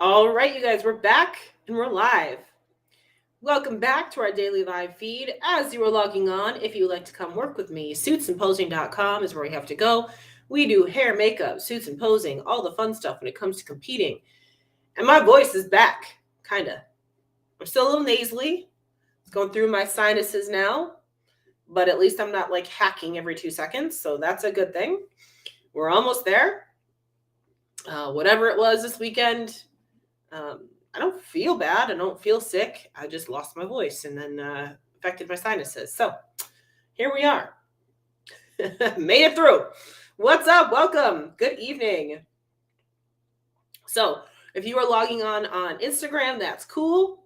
All right, you guys, we're back and we're live. Welcome back to our daily live feed. As you are logging on, if you would like to come work with me, suitsandposing.com is where you have to go. We do hair, makeup, suits and posing, all the fun stuff when it comes to competing. And my voice is back, kind of. I'm still a little nasally. It's going through my sinuses now, but at least I'm not like hacking every 2 seconds, so that's a good thing. We're almost there. Whatever it was this weekend, I don't feel bad. I don't feel sick. I just lost my voice and then affected my sinuses. So here we are. Made it through. What's up? Welcome. Good evening. So if you are logging on Instagram, that's cool.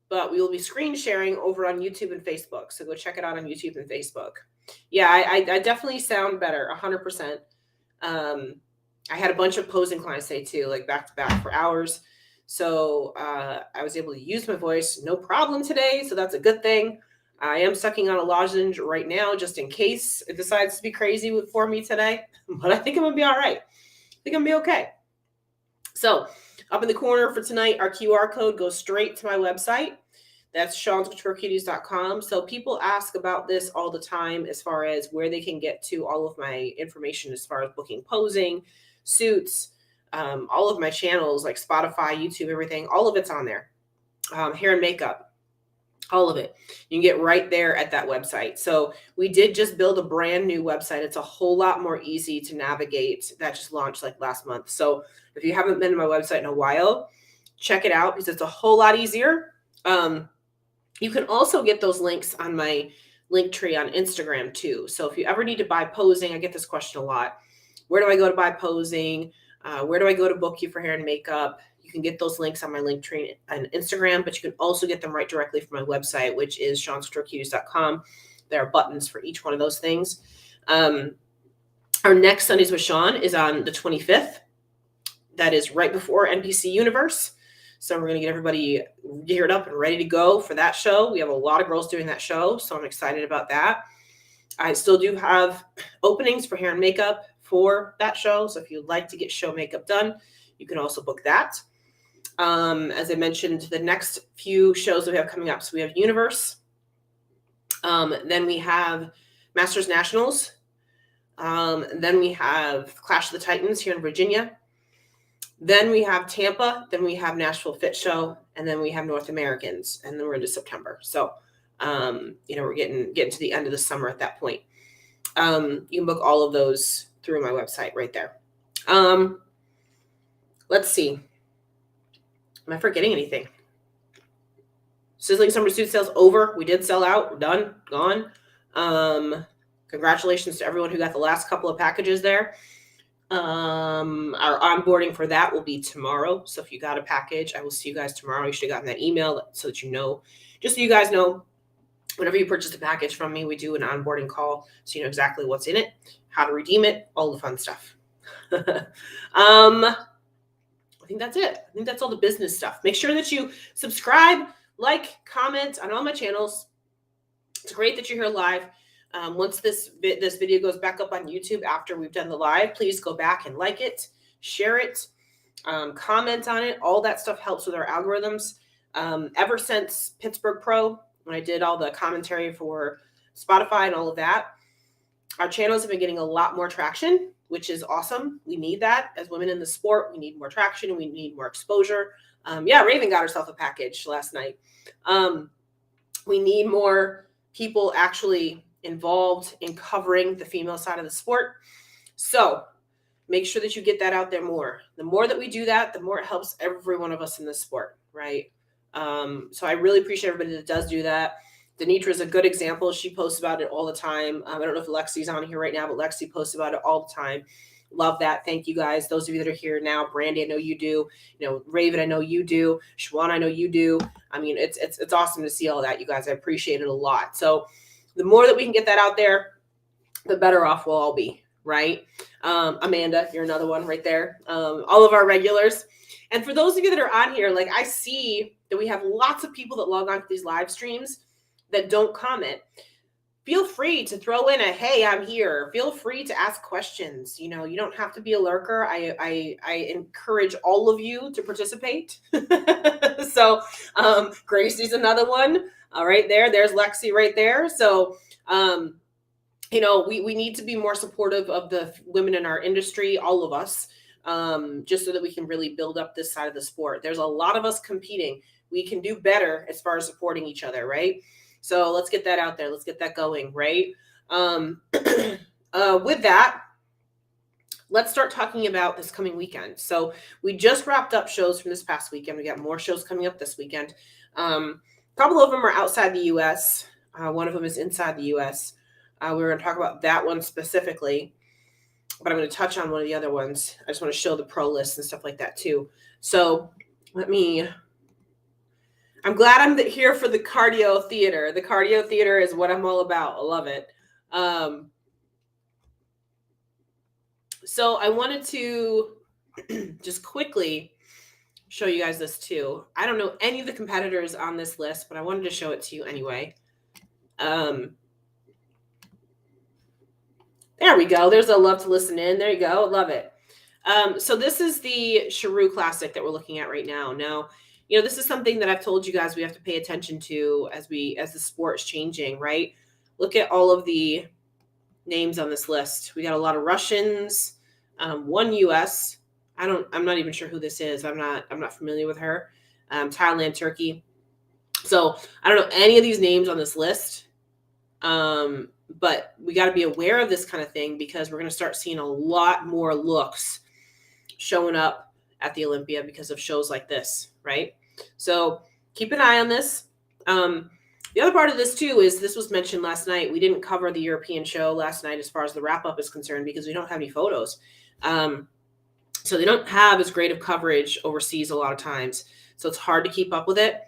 But we will be screen sharing over on YouTube and Facebook. So go check it out on YouTube and Facebook. Yeah, I definitely sound better, 100%. I had a bunch of posing clients today too, like back to back for hours. So I was able to use my voice, no problem today. So that's a good thing. I am sucking on a lozenge right now, just in case it decides to be crazy for me today. But I think I'm going to be all right. I think I'm going to be okay. So up in the corner for tonight, our QR code goes straight to my website. That's Sean'sCoutureCuties.com. So people ask about this all the time as far as where they can get to all of my information as far as booking posing, suits, all of my channels like Spotify, YouTube, everything, all of it's on there. Hair and makeup, all of it. You can get right there at that website. So we did just build a brand new website. It's a whole lot more easy to navigate. That just launched like last month. So if you haven't been to my website in a while, check it out because it's a whole lot easier. You can also get those links on my link tree on Instagram too. So if you ever need to buy posing, I get this question a lot. Where do I go to buy posing? Where do I go to book you for hair and makeup? You can get those links on my link tree on Instagram, but you can also get them right directly from my website, which is Sean'sCoutureCuties.com. There are buttons for each one of those things. Our next Sundays with Sean is on the 25th. That is right before NPC Universe. So we're going to get everybody geared up and ready to go for that show. We have a lot of girls doing that show, so I'm excited about that. I still do have openings for hair and makeup for that show. So if you'd like to get show makeup done, you can also book that. As I mentioned, the next few shows that we have coming up. So we have Universe. Then we have Masters Nationals. Then we have Clash of the Titans here in Virginia. Then we have Tampa. Then we have Nashville Fit Show. And then we have North Americans. And then we're into September. So, we're getting to the end of the summer at that point. You can book all of those through my website right there. Let's see. Am I forgetting anything? Sizzling Summer Suit Sales over. We did sell out. We're done. Gone. Congratulations to everyone who got the last couple of packages there. Our onboarding for that will be tomorrow. So if you got a package, I will see you guys tomorrow. You should have gotten that email so that you know, just so you guys know, whenever you purchase a package from me, we do an onboarding call so you know exactly what's in it, how to redeem it, all the fun stuff. I think that's it. I think that's all the business stuff. Make sure that you subscribe, like, comment on all my channels. It's great that you're here live. Once this video goes back up on YouTube after we've done the live, please go back and like it, share it, comment on it. All that stuff helps with our algorithms. Ever since Pittsburgh Pro, when I did all the commentary for Spotify and all of that, our channels have been getting a lot more traction, which is awesome. We need that as women in the sport. We need more traction. We need more exposure. Raven got herself a package last night. We need more people actually involved in covering the female side of the sport. So make sure that you get that out there more. The more that we do that, the more it helps every one of us in this sport, right? So I really appreciate everybody that does do that. Denitra is a good example. She posts about it all the time. I don't know if Lexi's on here right now, but Lexi posts about it all the time. Love that. Thank you guys. Those of you that are here now, Brandy, I know you do. Raven, I know you do. Shwan, I know you do. I mean, it's awesome to see all that, you guys. I appreciate it a lot. So the more that we can get that out there, the better off we'll all be, right? Amanda, you're another one right there. All of our regulars. And for those of you that are on here, like I see that we have lots of people that log on to these live streams that don't comment. feel free to throw in a, hey, I'm here. Feel free to ask questions. You don't have to be a lurker. I encourage all of you to participate. So Gracie's another one. Right there. There's Lexi right there. So we need to be more supportive of the women in our industry, all of us, just so that we can really build up this side of the sport. There's a lot of us competing. We can do better as far as supporting each other, right? So let's get that out there. Let's get that going, right? With that, let's start talking about this coming weekend. So we just wrapped up shows from this past weekend. We got more shows coming up this weekend. A couple of them are outside the U.S. One of them is inside the U.S. We're going to talk about that one specifically, but I'm going to touch on one of the other ones. I just want to show the pro list and stuff like that too. So I'm glad I'm here for the cardio theater. The cardio theater is what I'm all about. I love it. So I wanted to just quickly show you guys this too. I don't know any of the competitors on this list, but I wanted to show it to you anyway. There we go. There's a love to listen in. There you go. Love it. So this is the Cheru Classic that we're looking at right now. Now, this is something that I've told you guys we have to pay attention to as the sport is changing, right? Look at all of the names on this list. We got a lot of Russians, one US. I'm not even sure who this is. I'm not familiar with her. Thailand, Turkey. So I don't know any of these names on this list. But we got to be aware of this kind of thing because we're going to start seeing a lot more looks showing up at the Olympia because of shows like this, right? So keep an eye on this. The other part of this too is this was mentioned last night. We didn't cover the European show last night as far as the wrap up is concerned because we don't have any photos. So they don't have as great of coverage overseas a lot of times. So it's hard to keep up with it.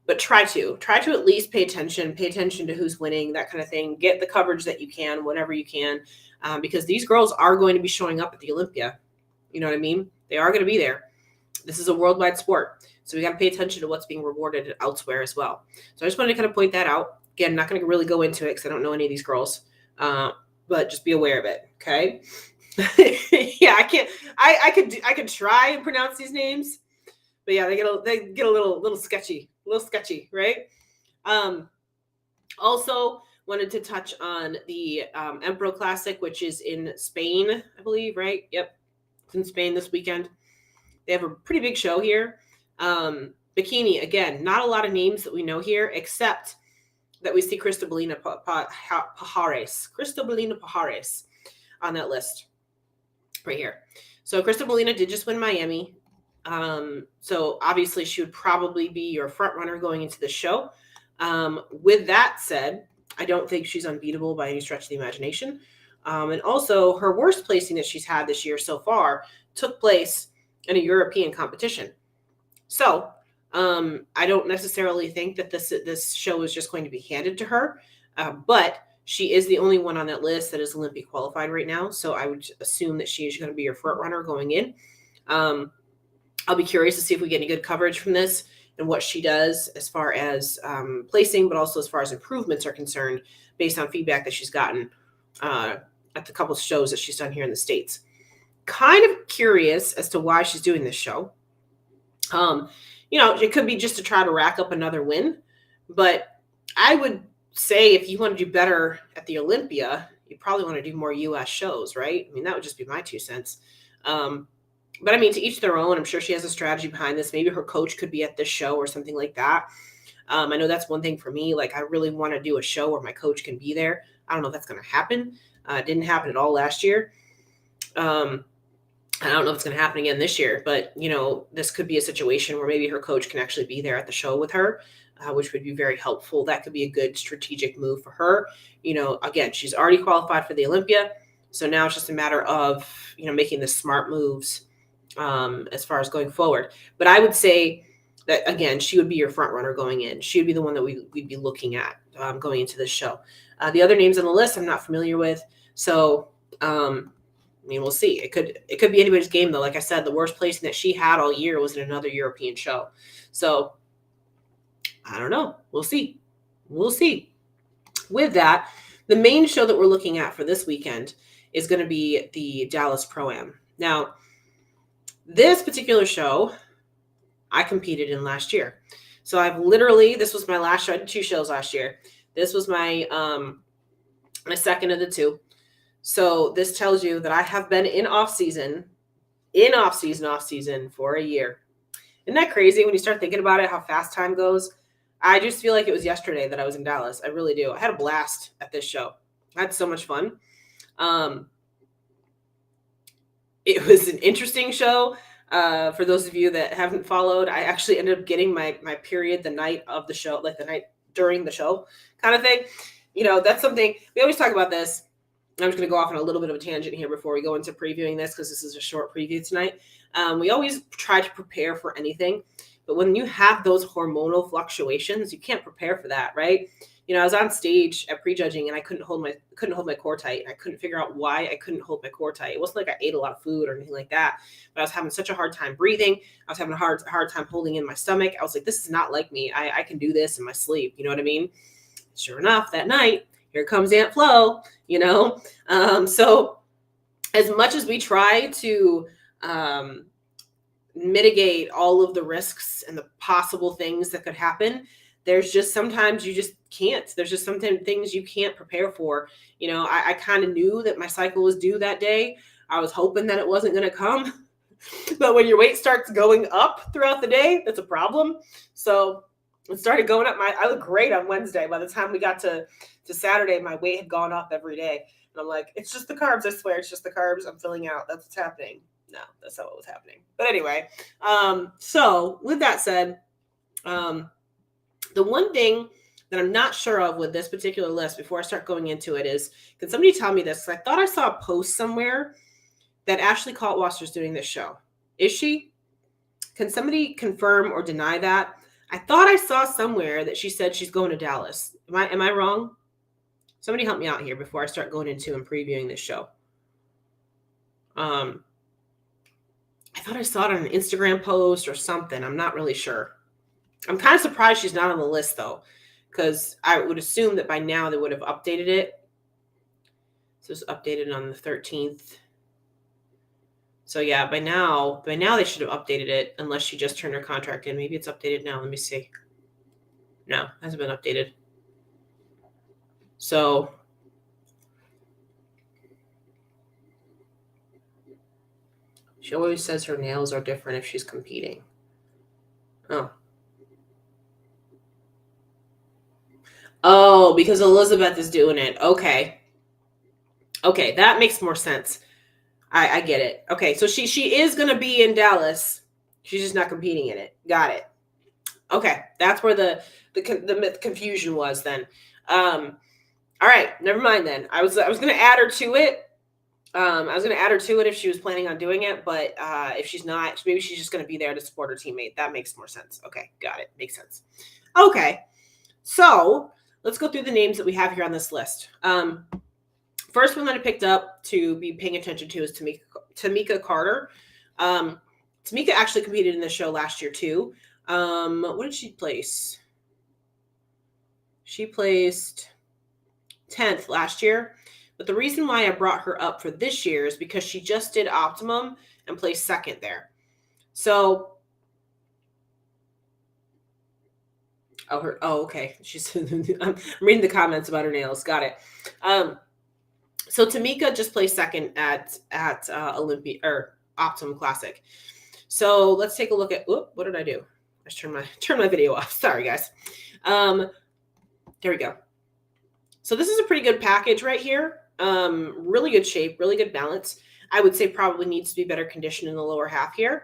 But try to at least pay attention to who's winning, that kind of thing. Get the coverage that you can, whatever you can, because these girls are going to be showing up at the Olympia. You know what I mean? They are going to be there. This is a worldwide sport. So we got to pay attention to what's being rewarded elsewhere as well. So I just wanted to kind of point that out. Again, not going to really go into it because I don't know any of these girls, but just be aware of it. Okay. Yeah, I can't. I could try and pronounce these names, but yeah, they get a little sketchy. A little sketchy, right? Also wanted to touch on the Empro Classic, which is in Spain, I believe, right? Yep. It's in Spain this weekend. They have a pretty big show here. Bikini, again, not a lot of names that we know here, except that we see Cristobalina Pajares on that list right here. So Cristobalina did just win Miami. So obviously she would probably be your front runner going into the show. With that said, I don't think she's unbeatable by any stretch of the imagination. And also her worst placing that she's had this year so far took place in a European competition. So, I don't necessarily think that this show is just going to be handed to her. But she is the only one on that list that is Olympic qualified right now. So I would assume that she is going to be your front runner going in. I'll be curious to see if we get any good coverage from this and what she does as far as placing, but also as far as improvements are concerned based on feedback that she's gotten at the couple of shows that she's done here in the States. Kind of curious as to why she's doing this show. It could be just to try to rack up another win, but I would say if you want to do better at the Olympia, you probably want to do more U.S. shows, right? I mean, that would just be my 2 cents. But I mean, to each their own. I'm sure she has a strategy behind this. Maybe her coach could be at this show or something like that. I know that's one thing for me. Like, I really want to do a show where my coach can be there. I don't know if that's going to happen. It didn't happen at all last year. I don't know if it's going to happen again this year, but, this could be a situation where maybe her coach can actually be there at the show with her, which would be very helpful. That could be a good strategic move for her. Again, she's already qualified for the Olympia. So now it's just a matter of, making the smart moves as far as going forward. But I would say that, again, she would be your front runner going in. She would be the one that we'd be looking at going into this show. The other names on the list I'm not familiar with. So, we'll see. It could be anybody's game, though. Like I said, the worst placing that she had all year was in another European show. So I don't know. We'll see. With that, The main show that we're looking at for this weekend is going to be the Dallas Pro-Am. Now, this particular show I competed in last year. So this was my last show. I did 2 shows last year. This was my my second of the 2. So this tells you that I have been in off season for a year. Isn't that crazy when you start thinking about it, how fast time goes? I just feel like it was yesterday that I was in Dallas. I really do. I had a blast at this show. I had so much fun. It was an interesting show. For those of you that haven't followed, I actually ended up getting my period the night of the show, like the night during the show kind of thing. You know, that's something we always talk about this. I'm just going to go off on a little bit of a tangent here before we go into previewing this, because this is a short preview tonight. We always try to prepare for anything, but when you have those hormonal fluctuations, you can't prepare for that, right? You know, I was on stage at prejudging and I couldn't hold my core tight, and I couldn't figure out why I couldn't hold my core tight. It wasn't like I ate a lot of food or anything like that, but I was having such a hard time breathing. I was having a hard time holding in my stomach. I was like, this is not like me. I can do this in my sleep. You know what I mean? Sure enough, that night, here comes Aunt Flo, you know? So as much as we try to mitigate all of the risks and the possible things that could happen, there's just sometimes you just can't. There's just sometimes things you can't prepare for. You know, I kind of knew that my cycle was due that day. I was hoping that it wasn't going to come. But when your weight starts going up throughout the day, that's a problem. So it started going up. I looked great on Wednesday. By the time we got to Saturday, my weight had gone up every day. And I'm like, it's just the carbs. I swear, it's just the carbs. I'm filling out. That's what's happening. No, that's not what was happening. But anyway, so with that said, the one thing that I'm not sure of with this particular list before I start going into it is, can somebody tell me this? I thought I saw a post somewhere that Ashley Kaltwasser is doing this show. Is she? Can somebody confirm or deny that? I thought I saw somewhere that she said she's going to Dallas. Am I wrong? Somebody help me out here before I start going into and previewing this show. I thought I saw it on an Instagram post or something. I'm not really sure. I'm kind of surprised she's not on the list, though, because I would assume that by now they would have updated it. So it's updated on the 13th. So yeah, by now they should have updated it, unless she just turned her contract in. Maybe it's updated now. Let me see. No, it hasn't been updated. So she always says her nails are different if she's competing. Oh, because Elizabeth is doing it. Okay, that makes more sense. I get it. Okay, so she is going to be in Dallas. She's just not competing in it. Got it. Okay, that's where the confusion was then. All right, never mind then. I was going to add her to it. I was going to add her to it if she was planning on doing it, but if she's not, maybe she's just going to be there to support her teammate. That makes more sense. Okay, got it. Makes sense. Okay, so let's go through the names that we have here on this list. First one that I picked up to be paying attention to is Tamika Carter. Tamika actually competed in this show last year too. What did she place? She placed 10th last year. But the reason why I brought her up for this year is because she just did Optimum and placed 2nd there. So, okay. She's I'm reading the comments about her nails. Got it. So Tamika just placed 2nd at Olympia or Optimum Classic. So let's take a look at. What did I do? I just turned my video off. Sorry, guys. There we go. So this is a pretty good package right here. Really good shape, really good balance. I would say probably needs to be better conditioned in the lower half here.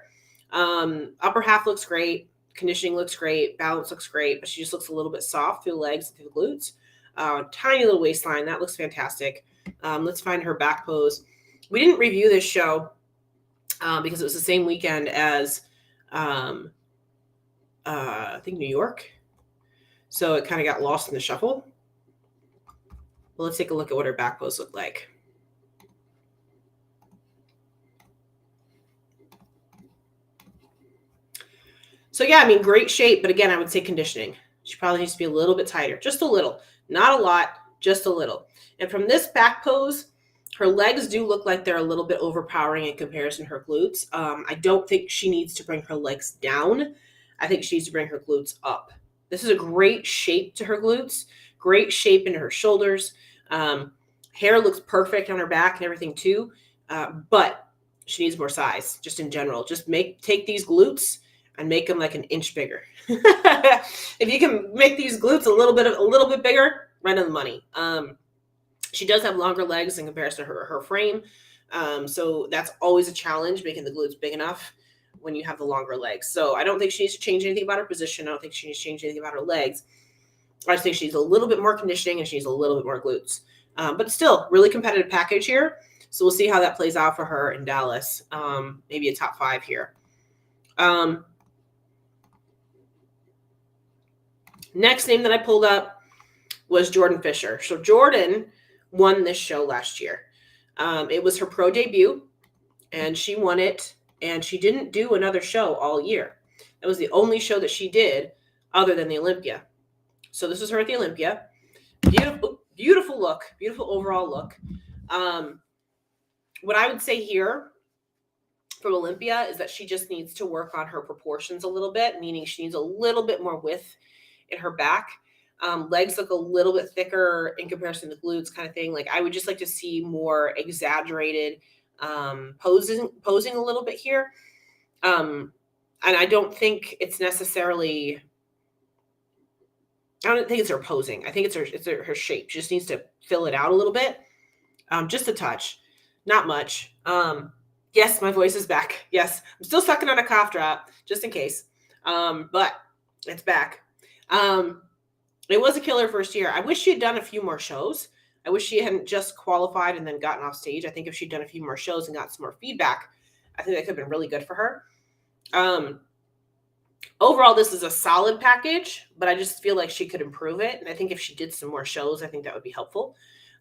Upper half looks great. Conditioning looks great. Balance looks great, but she just looks a little bit soft through the legs and through the glutes. Tiny little waistline. That looks fantastic. Let's find her back pose. We didn't review this show because it was the same weekend as I think New York. So it kind of got lost in the shuffle. Well, let's take a look at what her back pose looked like. So yeah, I mean, great shape, but again, I would say conditioning. She probably needs to be a little bit tighter, just a little, not a lot, just a little. And from this back pose, her legs do look like they're a little bit overpowering in comparison to her glutes. I don't think she needs to bring her legs down. I think she needs to bring her glutes up. This is a great shape to her glutes, great shape into her shoulders. Hair looks perfect on her back and everything too, but she needs more size just in general. Just take these glutes and make them like an inch bigger. If you can make these glutes a little bit bigger, right on the money. She does have longer legs in comparison to her frame. So that's always a challenge, making the glutes big enough when you have the longer legs. So I don't think she needs to change anything about her position. I don't think she needs to change anything about her legs. I just think she needs a little bit more conditioning and she needs a little bit more glutes. But still, really competitive package here. So we'll see how that plays out for her in Dallas. Maybe a top 5 here. Next name that I pulled up was Jordan Fisher. So Jordan won this show last year. It was her pro debut, and she won it, and she didn't do another show all year. That was the only show that she did other than the Olympia. So this was her at the Olympia. Beautiful look, beautiful overall look. What I would say here from Olympia is that she just needs to work on her proportions a little bit, meaning she needs a little bit more width in her back. Legs look a little bit thicker in comparison to glutes, kind of thing. Like I would just like to see more exaggerated posing a little bit here. And I don't think it's necessarily, I don't think it's her posing. I think it's her shape. She just needs to fill it out a little bit. Just a touch, not much. Yes, my voice is back. Yes, I'm still sucking on a cough drop just in case. But it's back. It was a killer first year. I wish she had done a few more shows. I wish she hadn't just qualified and then gotten off stage. I think if she'd done a few more shows and got some more feedback, I think that could have been really good for her. Overall, this is a solid package, but I just feel like she could improve it. And I think if she did some more shows, I think that would be helpful.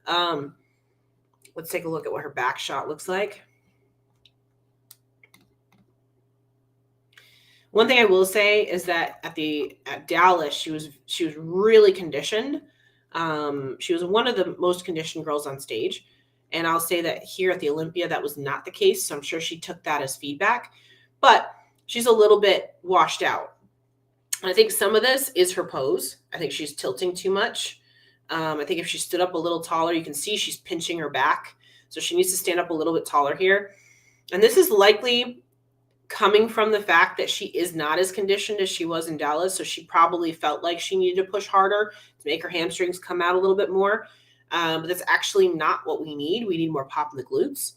Let's take a look at what her back shot looks like. One thing I will say is that at Dallas, she was really conditioned. She was one of the most conditioned girls on stage. And I'll say that here at the Olympia, that was not the case. So I'm sure she took that as feedback. But she's a little bit washed out. And I think some of this is her pose. I think she's tilting too much. I think if she stood up a little taller, you can see she's pinching her back. So she needs to stand up a little bit taller here. And this is likely coming from the fact that she is not as conditioned as she was in Dallas. So she probably felt like she needed to push harder to make her hamstrings come out a little bit more. But that's actually not what we need. We need more pop in the glutes.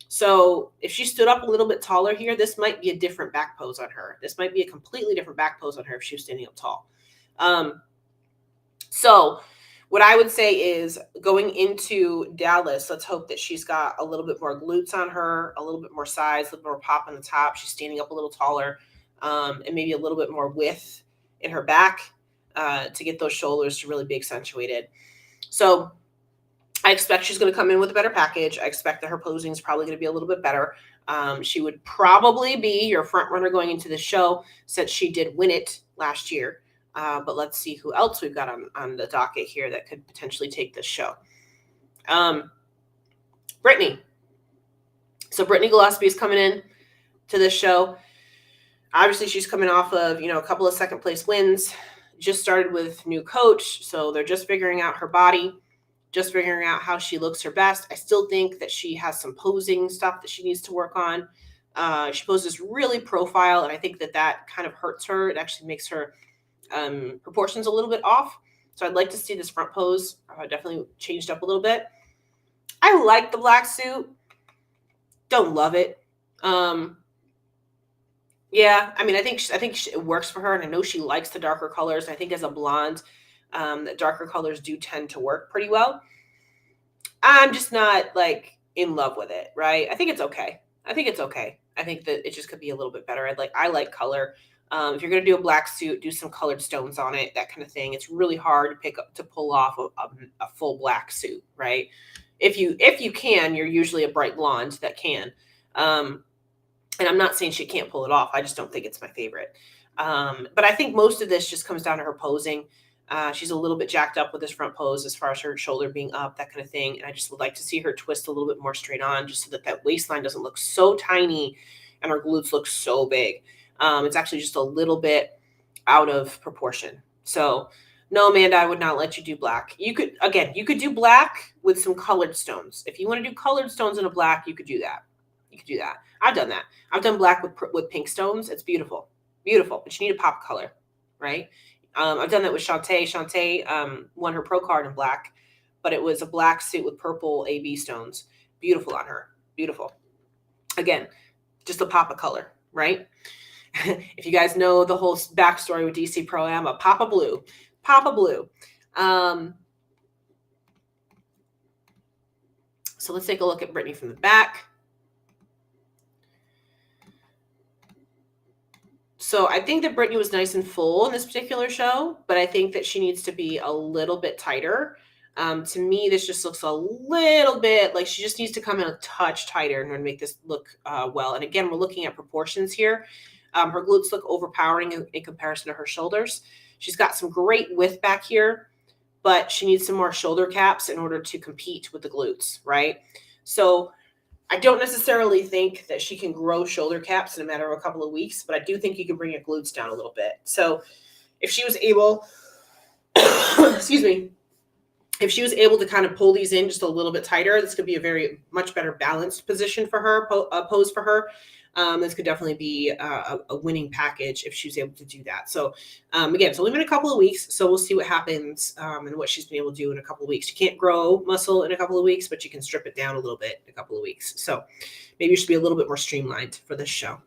So if she stood up a little bit taller here, this might be a different back pose on her. This might be a completely different back pose on her if she was standing up tall. So what I would say is going into Dallas, let's hope that she's got a little bit more glutes on her, a little bit more size, a little more pop on the top. She's standing up a little taller, and maybe a little bit more width in her back to get those shoulders to really be accentuated. So I expect she's going to come in with a better package. I expect that her posing is probably going to be a little bit better. She would probably be your front runner going into the show since she did win it last year. But let's see who else we've got on the docket here that could potentially take this show. Brittany. So Brittany Gillespie is coming in to this show. Obviously, she's coming off of, a couple of second place wins. Just started with new coach. So they're just figuring out her body, just figuring out how she looks her best. I still think that she has some posing stuff that she needs to work on. She poses really profile, and I think that kind of hurts her. It actually makes her proportions a little bit off. So I'd like to see this front pose definitely changed up a little bit. I like the black suit. Don't love it. Yeah, I mean, I think it works for her, and I know she likes the darker colors. I think as a blonde, that darker colors do tend to work pretty well. I'm just not like in love with it, right? I think it's okay. I think that it just could be a little bit better. I like color. If you're going to do a black suit, do some colored stones on it, that kind of thing. It's really hard to pull off a full black suit, right? If you can, you're usually a bright blonde that can. And I'm not saying she can't pull it off. I just don't think it's my favorite. But I think most of this just comes down to her posing. She's a little bit jacked up with this front pose as far as her shoulder being up, that kind of thing. And I just would like to see her twist a little bit more straight on just so that that waistline doesn't look so tiny and her glutes look so big. It's actually just a little bit out of proportion. So no, Amanda, I would not let you do black. You could do black with some colored stones. If you want to do colored stones in a black, you could do that. You could do that. I've done that. I've done black with pink stones. It's beautiful, beautiful. But you need a pop color, right? I've done that with Shantae. Shantae won her pro card in black, but it was a black suit with purple AB stones. Beautiful on her. Beautiful. Again, just a pop of color, right? If you guys know the whole backstory with DC Pro Am, a pop of blue. Pop of blue. So let's take a look at Brittany from the back. So I think that Brittany was nice and full in this particular show, but I think that she needs to be a little bit tighter. To me, this just looks a little bit like she just needs to come in a touch tighter in order to make this look well. And again, we're looking at proportions here. Her glutes look overpowering in comparison to her shoulders. She's got some great width back here, but she needs some more shoulder caps in order to compete with the glutes, right? So I don't necessarily think that she can grow shoulder caps in a matter of a couple of weeks, but I do think you can bring your glutes down a little bit. So if she was able, excuse me, if she was able to kind of pull these in just a little bit tighter, this could be a very much better balanced position for her, pose for her. This could definitely be a winning package if she was able to do that. So again, it's only been a couple of weeks, so we'll see what happens and what she's been able to do in a couple of weeks. You can't grow muscle in a couple of weeks, but you can strip it down a little bit in a couple of weeks. So maybe you should be a little bit more streamlined for this show.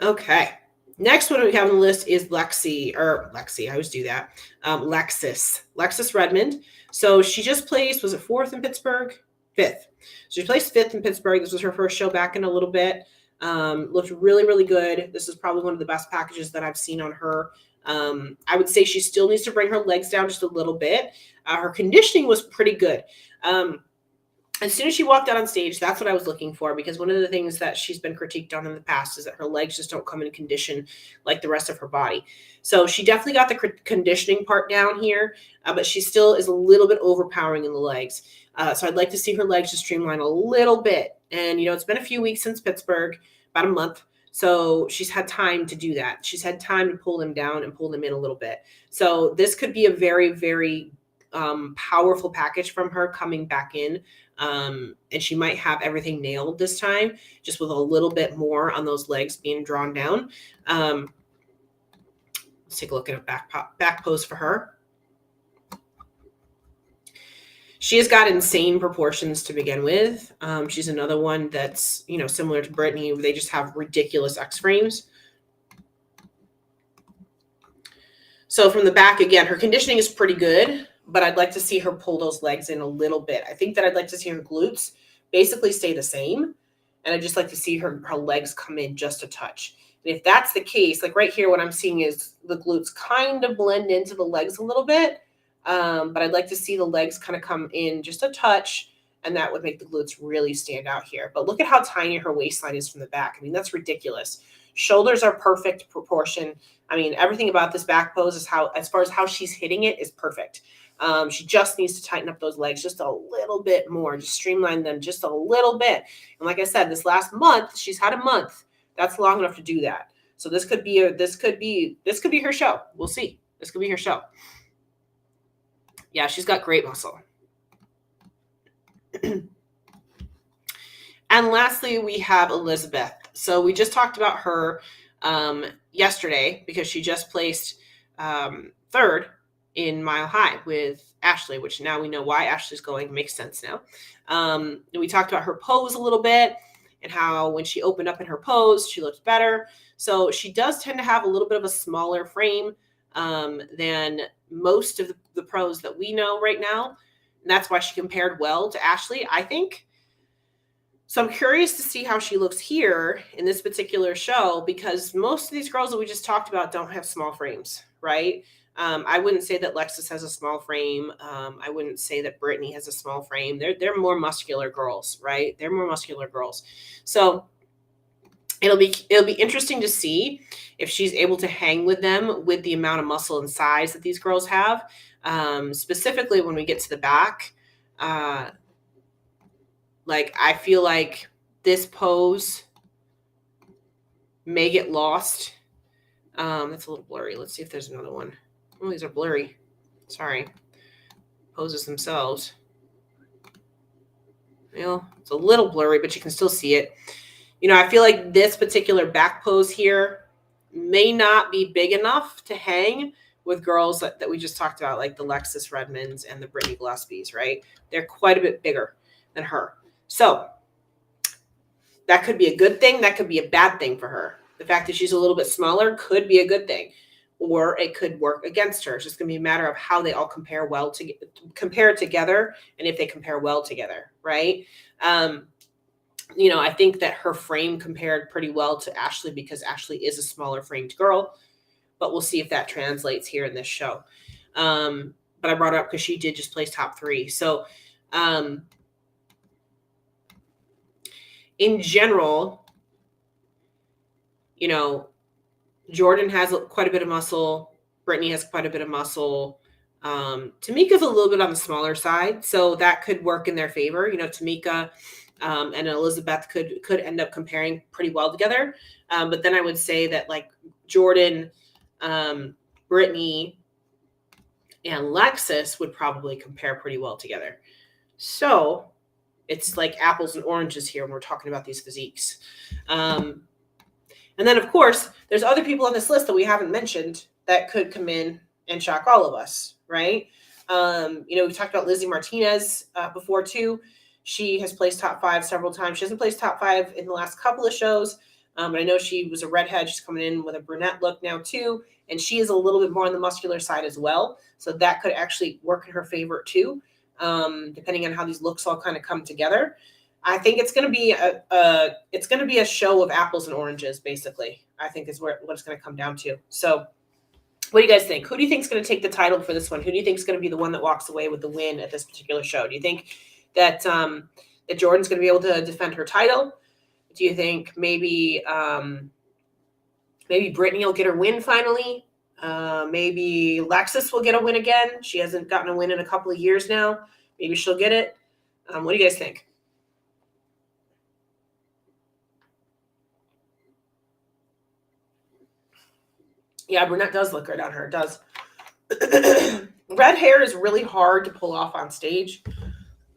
Okay. Next one we have on the list is Lexi. I always do that. Lexis Redmond. So she just placed, was it fourth in Pittsburgh? Fifth. So she placed fifth in Pittsburgh. This was her first show back in a little bit. Looked really, really good. This is probably one of the best packages that I've seen on her. I would say she still needs to bring her legs down just a little bit. Her conditioning was pretty good. As soon as she walked out on stage, that's what I was looking for, because one of the things that she's been critiqued on in the past is that her legs just don't come in condition like the rest of her body. So she definitely got the conditioning part down here, but she still is a little bit overpowering in the legs. So I'd like to see her legs just streamline a little bit. And, it's been a few weeks since Pittsburgh, about a month. So she's had time to do that. She's had time to pull them down and pull them in a little bit. So this could be a very, very powerful package from her coming back in. And she might have everything nailed this time, just with a little bit more on those legs being drawn down. Let's take a look at a back pose for her. She has got insane proportions to begin with. She's another one that's, similar to Brittany. They just have ridiculous X frames. So from the back, again, her conditioning is pretty good, but I'd like to see her pull those legs in a little bit. I think that I'd like to see her glutes basically stay the same. And I'd just like to see her legs come in just a touch. And if that's the case, like right here, what I'm seeing is the glutes kind of blend into the legs a little bit. But I'd like to see the legs kind of come in just a touch, and that would make the glutes really stand out here. But look at how tiny her waistline is from the back. I mean, that's ridiculous. Shoulders are perfect proportion. I mean, everything about this back pose is as far as how she's hitting it is perfect. She just needs to tighten up those legs just a little bit more, just streamline them just a little bit. And like I said, this last month, she's had a month. That's long enough to do that. So this could be her show. We'll see. This could be her show. Yeah, she's got great muscle. And lastly, we have Elizabeth. So we just talked about her yesterday because she just placed third in Mile High with Ashley, which now we know why Ashley's going. Makes sense now. We talked about her pose a little bit and how when she opened up in her pose, she looked better. So she does tend to have a little bit of a smaller frame than most of the pros that we know right now. And that's why she compared well to Ashley, I think. So I'm curious to see how she looks here in this particular show, because most of these girls that we just talked about don't have small frames, right? I wouldn't say that Lexis has a small frame. I wouldn't say that Brittany has a small frame. They're more muscular girls, right? They're more muscular girls. So it'll be interesting to see if she's able to hang with them with the amount of muscle and size that these girls have. Specifically when we get to the back, like I feel like this pose may get lost. That's a little blurry. Let's see if there's another one. Oh, these are blurry. Sorry. Poses themselves. Well, it's a little blurry, but you can still see it. You know, I feel like this particular back pose here may not be big enough to hang with girls that we just talked about, like the Lexis Redmonds and the Brittany Gillespies, right? They're quite a bit bigger than her. So that could be a good thing. That could be a bad thing for her. The fact that she's a little bit smaller could be a good thing, or it could work against her. It's just going to be a matter of how they all compare together, and if they compare well together, right? You know, I think that her frame compared pretty well to Ashley because Ashley is a smaller framed girl, but we'll see if that translates here in this show. But I brought her up because she did just place top 3. So, in general, you know, Jordan has quite a bit of muscle. Brittany has quite a bit of muscle. Tamika's a little bit on the smaller side, so that could work in their favor. You know, Tamika and Elizabeth could end up comparing pretty well together. But then I would say that like Jordan, Brittany, and Lexis would probably compare pretty well together. So it's like apples and oranges here when we're talking about these physiques. And then, of course, there's other people on this list that we haven't mentioned that could come in and shock all of us, right? You know, we talked about Lizzie Martinez before, too. She has placed top 5 several times. She hasn't placed top 5 in the last couple of shows, but I know she was a redhead. She's coming in with a brunette look now, too, and she is a little bit more on the muscular side as well, so that could actually work in her favor, too, depending on how these looks all kind of come together. I think it's going to be a show of apples and oranges, basically. I think is what it's going to come down to. So, what do you guys think? Who do you think is going to take the title for this one? Who do you think is going to be the one that walks away with the win at this particular show? Do you think that that Jordan's going to be able to defend her title? Do you think maybe Brittany will get her win finally? Maybe Lexis will get a win again. She hasn't gotten a win in a couple of years now. Maybe she'll get it. What do you guys think? Yeah, brunette does look good on her. It does. Red hair is really hard to pull off on stage.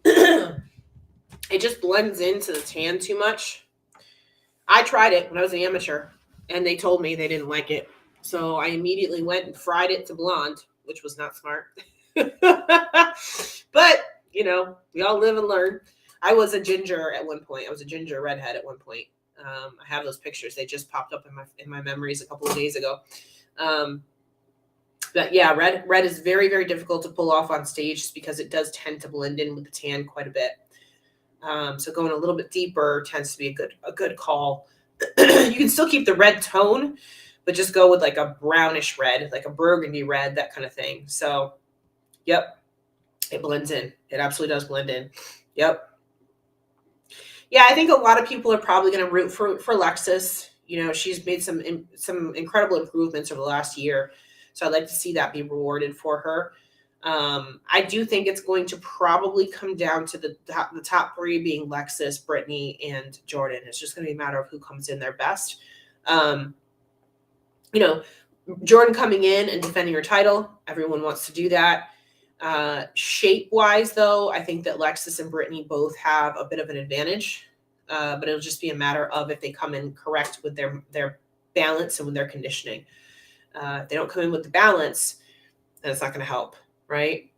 It just blends into the tan too much. I tried it when I was an amateur, and they told me they didn't like it. So I immediately went and fried it to blonde, which was not smart. But, you know, we all live and learn. I was a ginger at one point. I was a ginger redhead at one point. I have those pictures. They just popped up in my memories a couple of days ago. But yeah, red is very, very difficult to pull off on stage just because it does tend to blend in with the tan quite a bit. So going a little bit deeper tends to be a good call. You can still keep the red tone, but just go with like a brownish red, like a burgundy red, that kind of thing. So, yep, it blends in. It absolutely does blend in. Yep. Yeah, I think a lot of people are probably going to root for Lexis. You know, she's made some incredible improvements over the last year. So I'd like to see that be rewarded for her. I do think it's going to probably come down to the top 3 being Lexis, Brittany, and Jordan. It's just going to be a matter of who comes in their best. You know, Jordan coming in and defending her title, everyone wants to do that. Shape-wise, though, I think that Lexis and Brittany both have a bit of an advantage, but it'll just be a matter of if they come in correct with their balance and with their conditioning. If they don't come in with the balance, then it's not going to help, right?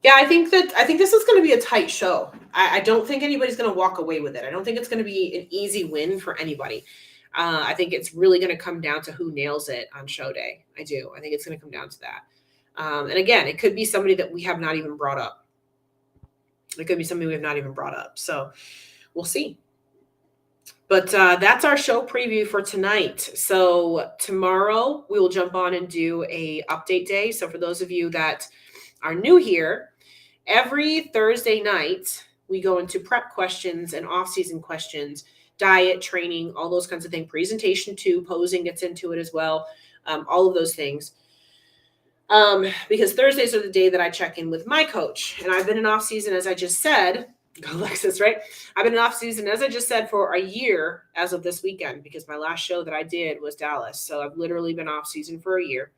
Yeah, I think this is going to be a tight show. I don't think anybody's going to walk away with it. I don't think it's going to be an easy win for anybody. I think it's really going to come down to who nails it on show day. I do. I think it's going to come down to that. And again, it could be somebody that we have not even brought up. It could be somebody we have not even brought up. So we'll see. But that's our show preview for tonight. So tomorrow we will jump on and do a update day. So for those of you that are new here, every Thursday night we go into prep questions and off-season questions, diet, training, all those kinds of things. Presentation too, posing gets into it as well. All of those things. Because Thursdays are the day that I check in with my coach. And I've been in off season, as I just said, Alexis, right? I've been in off season, as I just said, for a year as of this weekend, because my last show that I did was Dallas. So I've literally been off season for a year.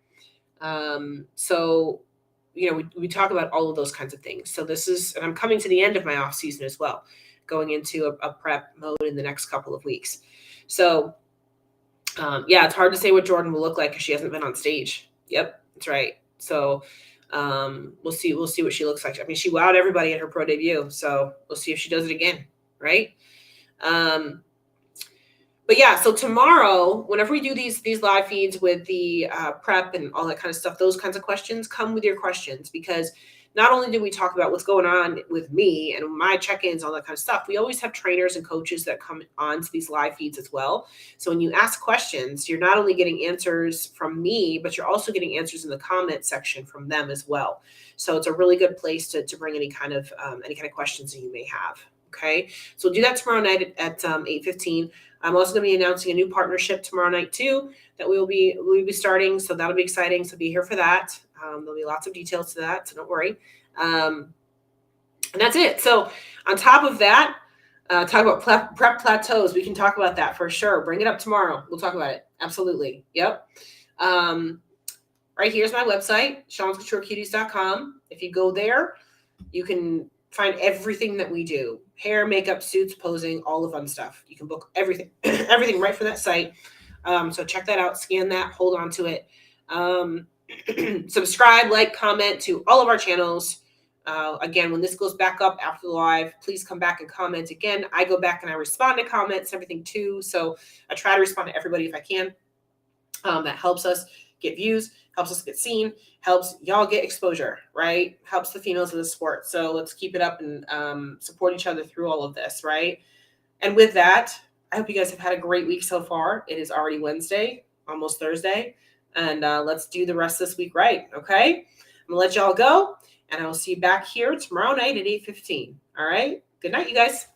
So, we talk about all of those kinds of things. So and I'm coming to the end of my off season as well, going into a prep mode in the next couple of weeks. So, it's hard to say what Jordan will look like because she hasn't been on stage. Yep, that's right. So we'll see what she looks like. I mean, she wowed everybody at her pro debut, so we'll see if she does it again, right? But yeah, so tomorrow, whenever we do these live feeds with the prep and all that kind of stuff, those kinds of questions, come with your questions, because not only do we talk about what's going on with me and my check-ins, all that kind of stuff, we always have trainers and coaches that come on to these live feeds as well. So when you ask questions, you're not only getting answers from me, but you're also getting answers in the comment section from them as well. So it's a really good place to bring any kind of questions that you may have. Okay, so we'll do that tomorrow night at 8:15. I'm also going to be announcing a new partnership tomorrow night too that we'll be starting. So that'll be exciting. So be here for that. There'll be lots of details to that, so don't worry. And that's it. So on top of that, talk about prep plateaus. We can talk about that for sure. Bring it up tomorrow. We'll talk about it. Absolutely. Yep. Right here's my website, SeansCoutureCuties.com. If you go there, you can find everything that we do: hair, makeup, suits, posing, all the fun stuff. You can book everything, everything right from that site. So check that out, scan that, hold on to it. Subscribe, like, comment to all of our channels. Again, when this goes back up after the live, please come back and comment again. I go back and I respond to comments, everything too. So I try to respond to everybody if I can. That helps us get views, helps us get seen, helps y'all get exposure, right? Helps the females of the sport. So let's keep it up and support each other through all of this, right? And with that, I hope you guys have had a great week so far. It is already Wednesday, almost Thursday. And let's do the rest of this week right, okay? I'm going to let y'all go, and I will see you back here tomorrow night at 8:15. All right? Good night, you guys.